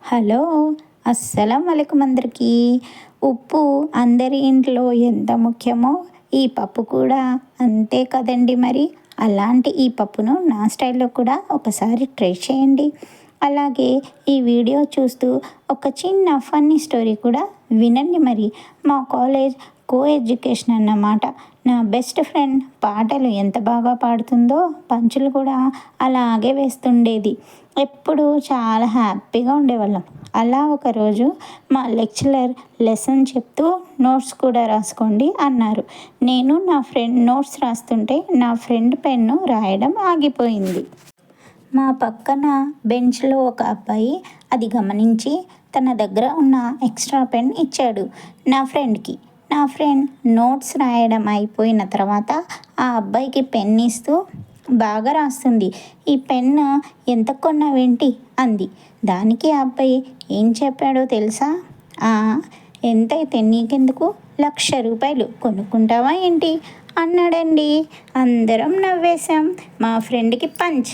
Hello, అస్సలం వలైకుం అందరికీ. ఉప్పు అందరి ఇంట్లో ఎంత ముఖ్యమో ఈ పప్పు కూడా అంతే కదండి మరి. అలాంటి ఈ పప్పును నా స్టైల్లో కూడా ఒకసారి ట్రై చేయండి. అలాగే ఈ వీడియో చూస్తూ ఒక చిన్న ఫన్నీ స్టోరీ కూడా వినండి మరి. మా కాలేజ్ కో ఎడ్యుకేషన్ అన్నమాట. నా బెస్ట్ ఫ్రెండ్ పాటలు ఎంత బాగా పాడుతుందో పంచులు కూడా అలాగే వేస్తుండేది. ఎప్పుడు చాలా హ్యాపీగా ఉండేవాళ్ళం. అలా ఒకరోజు మా లెక్చరర్ లెసన్ చెప్తూ నోట్స్ కూడా రాసుకోండి అన్నారు. నేను నా ఫ్రెండ్ నోట్స్ రాస్తుంటే నా ఫ్రెండ్ పెన్ను రాయడం ఆగిపోయింది. మా పక్కన బెంచ్లో ఒక అబ్బాయి అది గమనించి తన దగ్గర ఉన్న ఎక్స్ట్రా పెన్ ఇచ్చాడు నా ఫ్రెండ్కి. నా ఫ్రెండ్ నోట్స్ రాయడం అయిపోయిన తర్వాత ఆ అబ్బాయికి పెన్ ఇస్తూ, బాగా రాస్తుంది, ఈ పెన్ను ఎంత కొన్నావేంటి అంది. దానికి ఆ అబ్బాయి ఏం చెప్పాడో తెలుసా? ఎంతైతే నీకెందుకు, 1,00,000 రూపాయలు కొనుక్కుంటావా ఏంటి అన్నాడండి. అందరం నవ్వేశాం. మా ఫ్రెండ్కి పంచ్.